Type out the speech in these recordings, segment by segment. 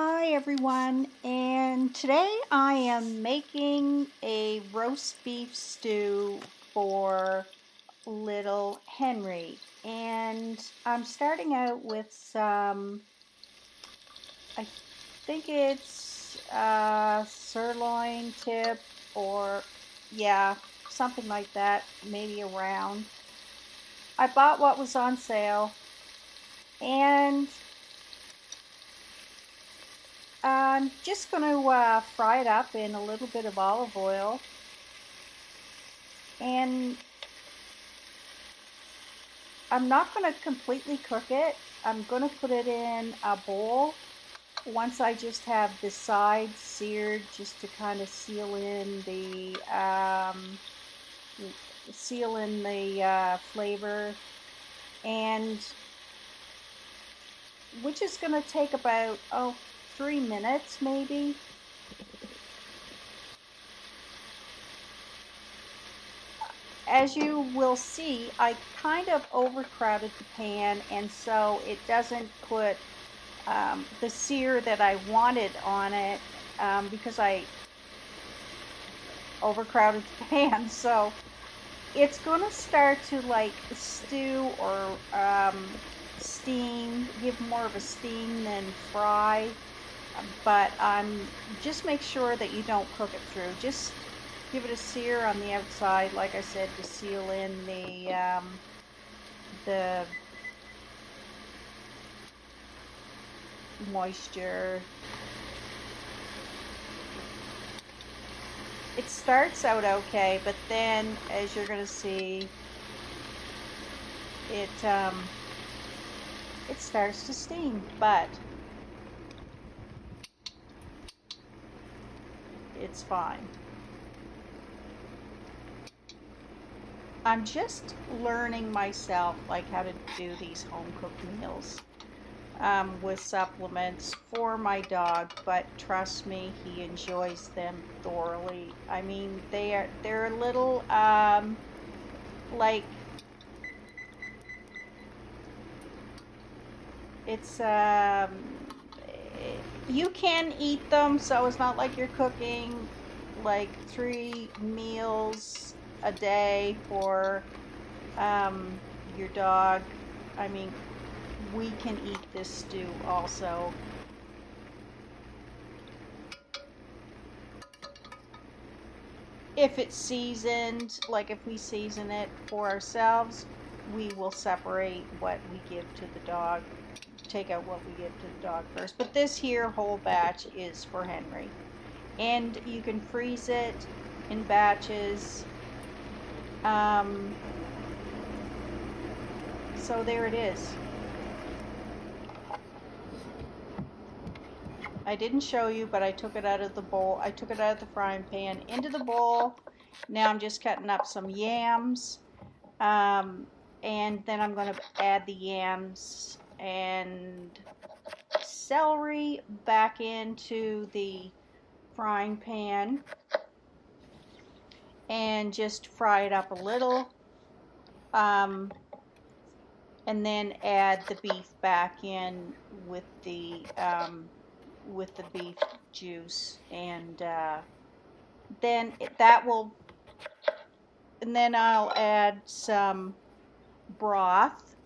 Hi everyone, and today I am making a roast beef stew for little Henry, and I'm starting out with some, I think it's sirloin tip, or yeah, something like that, maybe a round. I bought what was on sale, and I'm just going to fry it up in a little bit of olive oil, and I'm not going to completely cook it. I'm going to put it in a bowl once I just have the sides seared, just to kind of seal in the flavor, and which is going to take about 3 minutes maybe. As you will see, I kind of overcrowded the pan, and so it doesn't put the sear that I wanted on it, because I overcrowded the pan. So it's going to start to like stew or steam, give more of a steam than fry. But just make sure that you don't cook it through. Just give it a sear on the outside, like I said, to seal in the moisture. It starts out okay, but then, as you're going to see, it starts to steam, but it's fine. I'm just learning myself, like, how to do these home cooked meals with supplements for my dog, but trust me, he enjoys them thoroughly. I mean, they're a little like, it's you can eat them, so it's not like you're cooking like 3 meals a day for your dog. I mean, we can eat this stew also. If it's seasoned, like if we season it for ourselves, we will separate what we give to the dog, take out what we give to the dog first. But this here whole batch is for Henry. And you can freeze it in batches. So there it is. I didn't show you, but I took it out of the bowl. I took it out of the frying pan into the bowl. Now I'm just cutting up some yams. And then I'm going to add the yams and celery back into the frying pan and just fry it up a little. And then add the beef back in with the beef juice, and then I'll add some broth,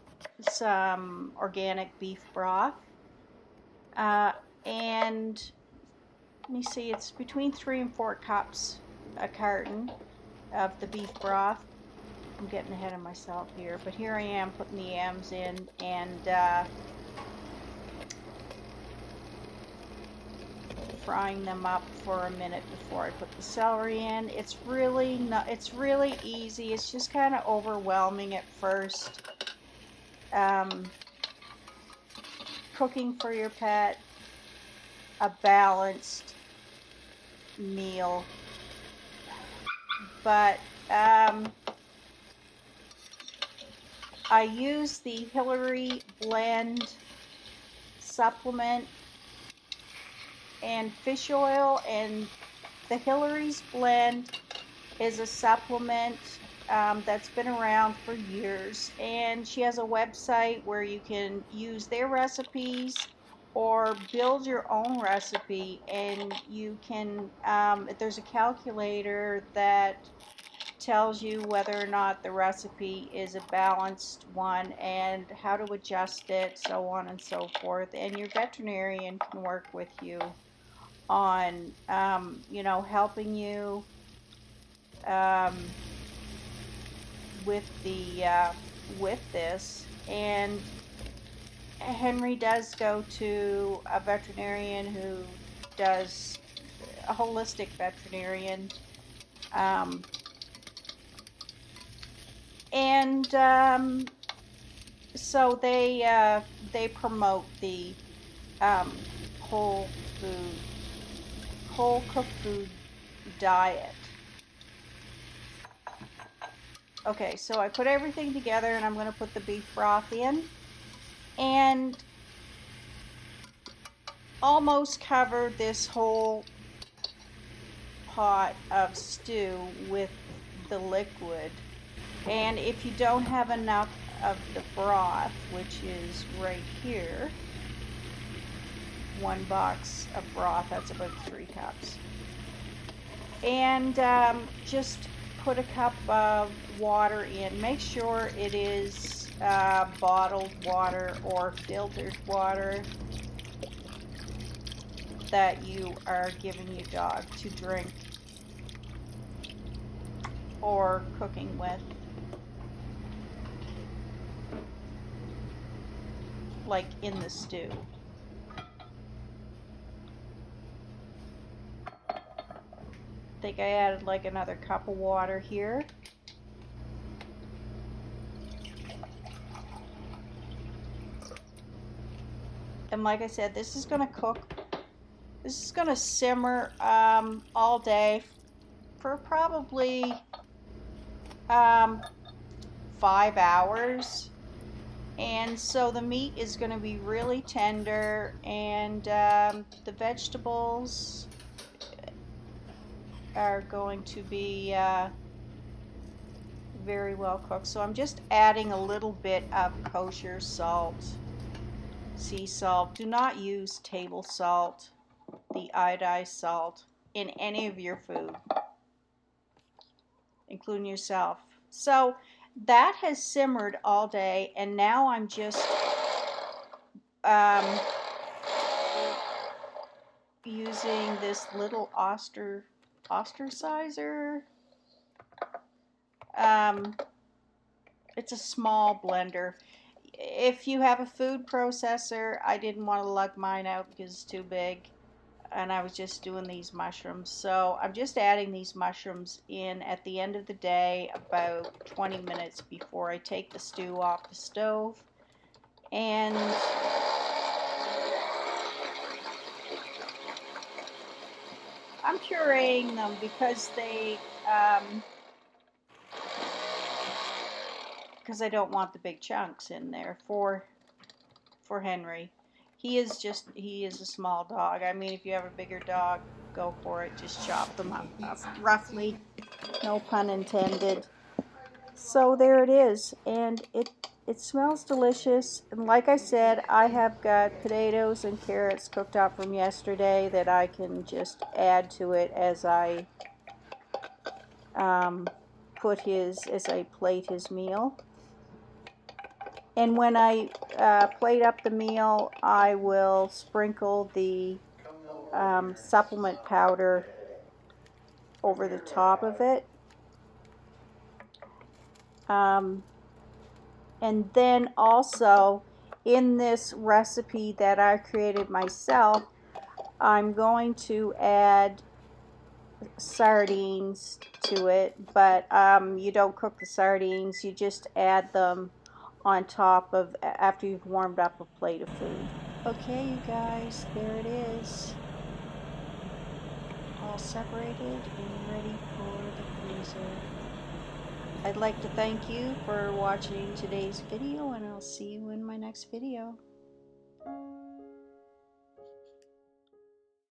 some organic beef broth, and let me see, it's between 3 and 4 cups a carton of the beef broth. I'm getting ahead of myself here, but here I am putting the yams in, and frying them up for a minute before I put the celery in. It's really easy. It's just kind of overwhelming at first. Cooking for your pet a balanced meal, but I use the Hillary Blend supplement and fish oil, and the Hilary's Blend is a supplement that's been around for years, and she has a website where you can use their recipes or build your own recipe, and you can, there's a calculator that tells you whether or not the recipe is a balanced one and how to adjust it, so on and so forth. And your veterinarian can work with you on, you know, helping you with the with this. And Henry does go to a veterinarian who does a holistic veterinarian, and so they promote the whole cooked food diet. Okay, so I put everything together, and I'm going to put the beef broth in, and almost cover this whole pot of stew with the liquid. And if you don't have enough of the broth, which is right here, 1 box of broth, that's about 3 cups, and just put a cup of water in. Make sure it is bottled water or filtered water that you are giving your dog to drink or cooking with, like in the stew. I think I added like another cup of water here. And like I said, this is going to cook. This is going to simmer all day for probably 5 hours. And so the meat is going to be really tender, and the vegetables are going to be very well cooked. So I'm just adding a little bit of kosher salt, sea salt. Do not use table salt, the iodized salt, in any of your food, including yourself. So that has simmered all day, and now I'm just using this little ostracizer. It's a small blender. If you have a food processor, I didn't want to lug mine out because it's too big, and I was just doing these mushrooms. So I'm just adding these mushrooms in at the end of the day, about 20 minutes before I take the stew off the stove. And I'm pureeing them because because I don't want the big chunks in there for Henry. He is a small dog. I mean, if you have a bigger dog, go for it. Just chop them up roughly. No pun intended. So there it is, and it smells delicious. And like I said, I have got potatoes and carrots cooked up from yesterday that I can just add to it as I plate his meal. And when I plate up the meal, I will sprinkle the supplement powder over the top of it. And then also, in this recipe that I created myself, I'm going to add sardines to it, but you don't cook the sardines, you just add them on top of after you've warmed up a plate of food. Okay, you guys, there it is, all separated and ready for the freezer. I'd like to thank you for watching today's video, and I'll see you in my next video.